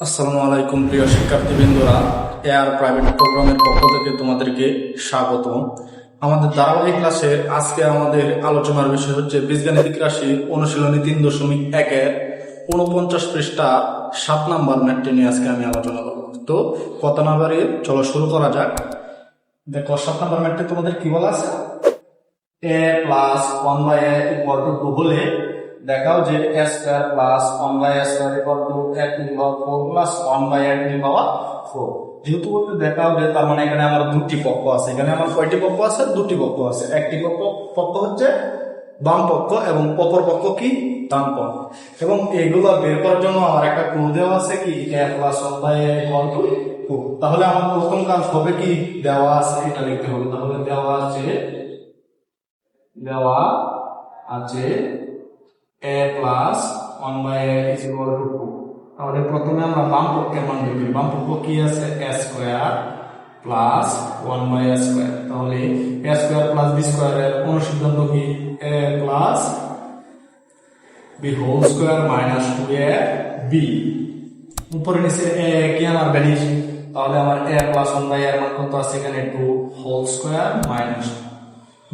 আসসালামু আলাইকুম প্রিয় শিক্ষার্থীবৃন্দরা, এআর প্রাইভেট প্রোগ্রামের পক্ষ থেকে তোমাদেরকে স্বাগত। আমাদের ধারাবাহিক ক্লাসে আজকে আমাদের আলোচনার বিষয় হচ্ছে বীজগাণিতিক রাশি অনুশীলনী 3.1-এর 49 পৃষ্ঠা 7 নাম্বার ম্যাথটি নিয়ে আজকে আমি আলোচনা করব। তো কথা না বাড়িয়ে চলো শুরু করা যাক। দেখো 7 নাম্বার ম্যাথটি তোমাদের কি বলা আছে, a plus 1/a equal to 2 হলে দেখাও যে a square plus 1/a square equal to a to the power 4 plus 1/a to the power 4। যেহেতু বলতে দেখাও যে তার মানে এখানে আমার দুটি পক্ষ আছে। এখানে আমার কয়টি পক্ষ আছে? দুটি পক্ষ আছে। একটি পক্ষ হচ্ছে বাম পক্ষ এবং অপর পক্ষ কি ডান পক্ষ। এবং এগুলো বের করার জন্য আমার একটা ক্লু দেওয়া আছে কি a plus 1/a equal to 4। তাহলে আমার প্রথম কাজ হবে কি, দেওয়া আছে এটা লিখতে হবে। তাহলে দেওয়া আছে a plus 1/a is equal to 2। তাহলে প্রথমে আমরা বাম পক্ষের মান বের করি। বাম পক্ষ কি আছে? a square plus 1/a square. তাহলে a স্কয়ার প্লাস b স্কয়ারের অনুসিদ্ধান্ত কি? a plus b whole square minus 2ab। উপরে নিচে a কি আমার ভ্যানিশ, তাহলে আমার a প্লাস 1/a এর মান কত আছে? এখানে 2 হোল স্কয়ার মাইনাস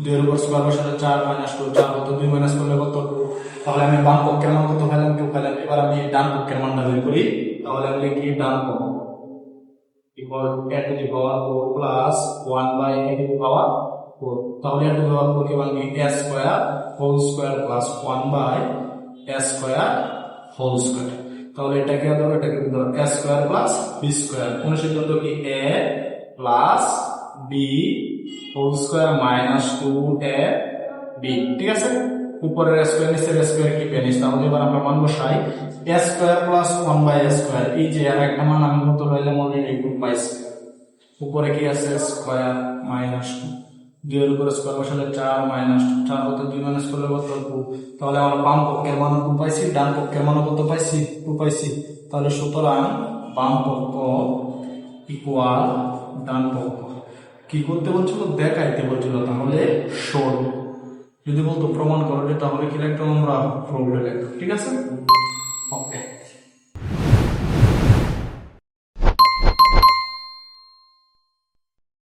2 এর উপর স্কয়ার বসালে 4 মাইনাস 2, 4 কত 2 মাইনাস করলে কত 2। তাহলে আমি বাম পক্ষের মান কত পেলাম? 2 পেলাম। এবার আমি ডান পক্ষের মানটা বের করি। তাহলে আমি লিখি ডান পক্ষ equal to a to the power 4 plus 1/a to the power 4। তাহলে a টু দি পাওয়ার 4 কে বানাই a square whole square plus 1/a square whole square. তাহলে এটাকে ধরো, এটাকে ধরো a square plus b square. অনুসিদ্ধান্ত কি? a plus b whole square minus 2ab। ঠিক আছে, উপরের স্কয়ার নিচের স্কয়ার কি ভ্যানিশ। তাহলে এবার আমরা মান বসাই a square plus 1/a square. এই যে আর একটা মান আমি কত রইলাম অলরেডি 2 পাইছি। উপরে কি আছে? স্কয়ার মাইনাস 2 এর উপরে স্কয়ার বসালে 4 মাইনাস 4 কত 2 মাইনাস করলে কত 2। তাহলে আমরা বাম পক্ষের মান 2 পাইছি, ডান পক্ষের মান কত পাইছি? 2 পাইছি। তাহলে সুতরাং বাম পক্ষ ইকুয়াল ডান পক্ষ। কি করতে বলছিল? দেখাইতে বলছিল। তাহলে শোন, যদি বলতো প্রমাণ করো, তাহলে কি লিখতাম আমরা? প্রবলেম লিখতাম। ঠিক আছে।